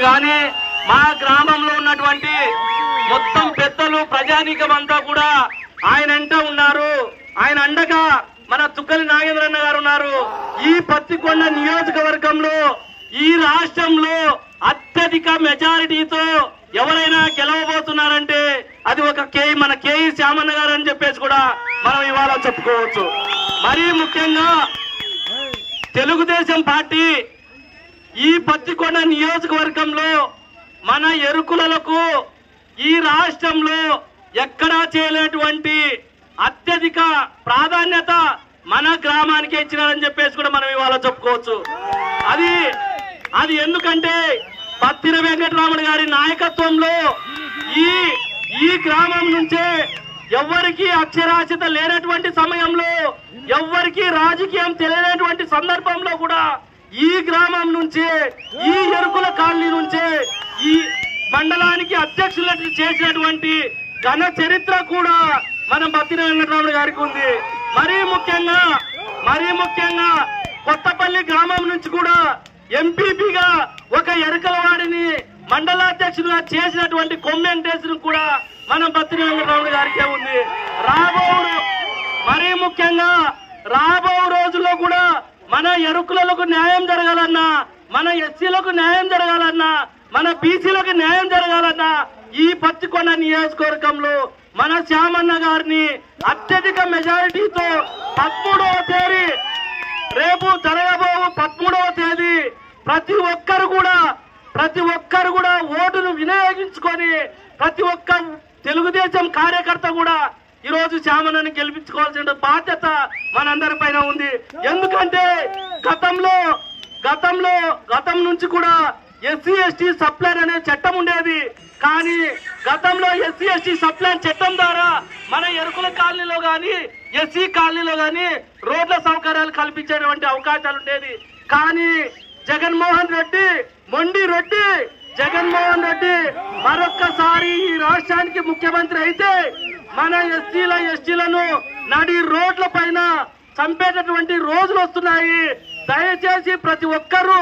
కానీ మా గ్రామంలో ఉన్నటువంటి మొత్తం పెద్దలు ప్రజానీకం అంతా కూడా ఆయన అంట ఉన్నారు. ఆయన అండగా మన తుక్కలి నాగేంద్రన్న గారు ఉన్నారు. ఈ పత్తికొండ నియోజకవర్గంలో ఈ రాష్ట్రంలో అత్యధిక మెజారిటీతో ఎవరైనా గెలవబోతున్నారంటే అది ఒక మన కేఈ శ్యామన్న గారు అని చెప్పేసి కూడా మనం ఇవాళ చెప్పుకోవచ్చు. మరీ ముఖ్యంగా తెలుగుదేశం పార్టీ ఈ పత్తికొండ నియోజకవర్గంలో మన ఎరుకులకు ఈ రాష్ట్రంలో ఎక్కడా చేయలేటువంటి అత్యధిక ప్రాధాన్యత మన గ్రామానికి ఇచ్చినారని చెప్పేసి కూడా మనం ఇవాళ చెప్పుకోవచ్చు. అది ఎందుకంటే పత్తిన వెంకటరామన్ గారి నాయకత్వంలో ఈ గ్రామం నుంచే ఎవ్వరికి అక్షరాస్యత లేనటువంటి సమయంలో, ఎవ్వరికి రాజకీయం తెలియనటువంటి సందర్భంలో కూడా ఈ గ్రామం నుంచే, ఈ ఎరుకుల కాలనీ నుంచే ఈ మండలానికి అధ్యక్షులు చేసినటువంటి ఘన చరిత్ర కూడా మనం పత్తిన వెంకటరామన్ గారికి ఉంది. మరీ ముఖ్యంగా కొత్తపల్లి గ్రామం నుంచి కూడా ఎంపీపీగా ఒక ఎరుకలవాడిని మండలాధ్యక్షులుగా చేసినటువంటి కొమ్మెంటేషన్ కూడా మనం పత్తిన వెంకటరామన్ గారికే ఉంది. మరీ ముఖ్యంగా రాబో రోజుల్లో కూడా మన ఎరుకులకు న్యాయం జరగాలన్నా, మన ఎస్సీలకు న్యాయం జరగాలన్నా, మన బీసీలకు న్యాయం జరగాలన్నా ఈ పత్తికొండ నియోజకవర్గంలో మన శ్యామన్న గారిని అత్యధిక మెజారిటీతో 13వ తేదీ రేపు జరగబోవు 13వ తేదీ ప్రతి ఒక్కరు కూడా ఓటును వినియోగించుకొని ప్రతి ఒక్క తెలుగుదేశం కార్యకర్త కూడా ఈ రోజు శ్యామన్నని గెలిపించుకోవాల్సిన బాధ్యత మనందరి పైన ఉంది. ఎందుకంటే గతం నుంచి కూడా ఎస్సీ ఎస్టీ సప్లైన్ అనే చట్టం ఉండేది. కానీ గతంలో ఎస్సీ ఎస్టీ సప్లైన్ చట్టం ద్వారా మన ఎరుకుల కాలనీలో గాని ఎస్సీ కాలనీలో గాని రోడ్ల సౌకర్యాలు కల్పించేటువంటి అవకాశాలు ఉండేది. కానీ జగన్మోహన్ రెడ్డి మరొక్కసారి ఈ రాష్ట్రానికి ముఖ్యమంత్రి అయితే మన ఎస్టీలను నడి రోడ్ల పైన చంపేటటువంటి రోజులు వస్తున్నాయి. దయచేసి ప్రతి ఒక్కరూ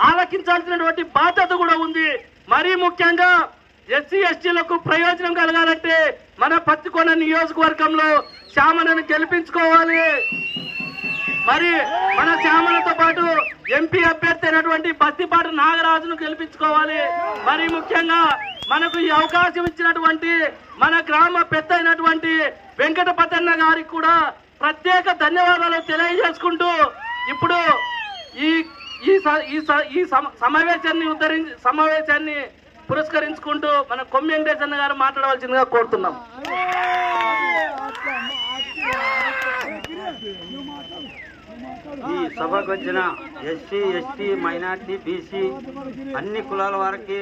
ఆలకించాల్సినటువంటి బాధ్యత కూడా ఉంది. మరీ ముఖ్యంగా ఎస్సీ ఎస్టీలకు ప్రయోజనం కలగాలంటే మన పత్తికొండ నియోజకవర్గంలో శ్యామన్నను గెలిపించుకోవాలి. మరి మన శ్యామలతో పాటు ఎంపీ అభ్యర్థి అయినటువంటి బస్తిపాటి నాగరాజును గెలిపించుకోవాలి. మరి ముఖ్యంగా మనకు ఈ అవకాశం ఇచ్చినటువంటి మన గ్రామ పెద్ద అయినటువంటి వెంకటపతన్న గారికి కూడా ప్రత్యేక ధన్యవాదాలు తెలియజేసుకుంటూ ఇప్పుడు ఈ సమావేశాన్ని పురస్కరించుకుంటూ మన కొమ్మి వెంకటేశన్న గారు మాట్లాడవలసిందిగా కోరుతున్నాం. ఈ సభకు వచ్చిన ఎస్సీ ఎస్టీ మైనార్టీ బీసీ అన్ని కులాల వారికి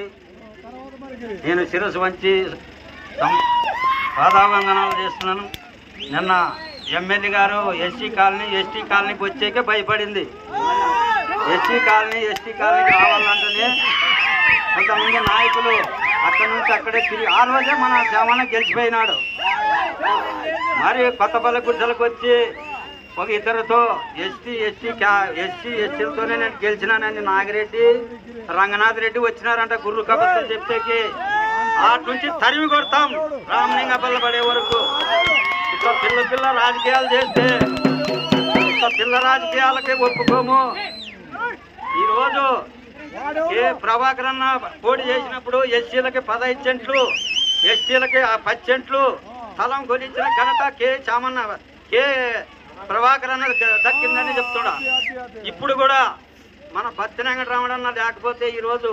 నేను శిరస్సు వంచి పాదావందనాలు చేస్తున్నాను. నిన్న ఎమ్మెల్యే గారు ఎస్సీ కాలనీ ఎస్టీ కాలనీకి వచ్చేకే భయపడింది. ఎస్సీ కాలనీ ఎస్టీ కాలనీ కావాలంటేనే కొంతమంది నాయకులు అక్కడి నుంచి అక్కడే తిరిగి ఆ రోజే మన శ్యామన్న గెలిచిపోయినాడు. మరి కొత్తపల్లి గుడ్డలకు వచ్చి ఒక ఇద్దరితో ఎస్సీ ఎస్టీలతోనే నేను గెలిచినానని నాగిరెడ్డి రంగనాథ్ రెడ్డి వచ్చినారంట గుర్రు కబర్తో చెప్తేకి అటు నుంచి తరిమి కొడతాం రామలింగపల్లి పడే వరకు. ఇట్లా పిల్ల రాజకీయాలు చేస్తే ఇట్లా పిల్ల రాజకీయాలకే ఒప్పుకోము. ఈరోజు ప్రభాకర్ అన్న పోటీ చేసినప్పుడు ఎస్సీలకి 15 సెంట్లు ఎస్టీలకి 10 సెంట్లు స్థలం కొనిచ్చిన ఘనత కే ప్రభాకర్ అన్న దక్కిందని చెప్తున్నా. ఇప్పుడు కూడా మన పత్తిన వెంకటరామన్న లేకపోతే ఈరోజు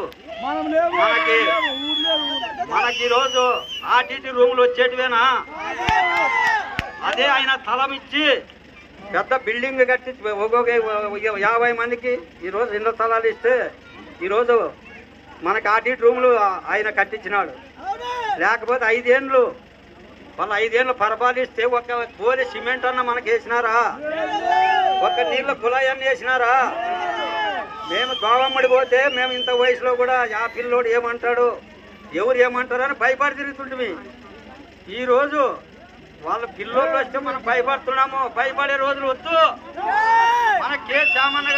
మనకి ఈరోజు ఆర్టీటీ రూములు వచ్చేటివేనా? అదే ఆయన స్థలం ఇచ్చి పెద్ద బిల్డింగ్ కట్టి ఒక్కొక్క 50 మందికి ఈరోజు 2 స్థలాలు ఇస్తే ఈరోజు మనకి ఆర్టీటీ రూములు ఆయన కట్టించినాడు. లేకపోతే 5 ఏళ్ళు వాళ్ళు 5 ఏళ్ళు పరిపాలిస్తే ఒక గోలి సిమెంట్ అన్న మనకి వేసినారా? ఒక నీళ్ళ కుళాయన్ని వేసినారా? మేము దోవమ్మడి పోతే మేము ఇంత వయసులో కూడా ఆ పిల్లోడు ఏమంటాడు ఎవరు ఏమంటారు అని భయపడి తిరుగుతుంటే ఈరోజు వాళ్ళ పిల్లోళ్ళు వస్తే మనం భయపడుతున్నాము. భయపడే రోజులు వద్దు. మన కే శ్యామన్న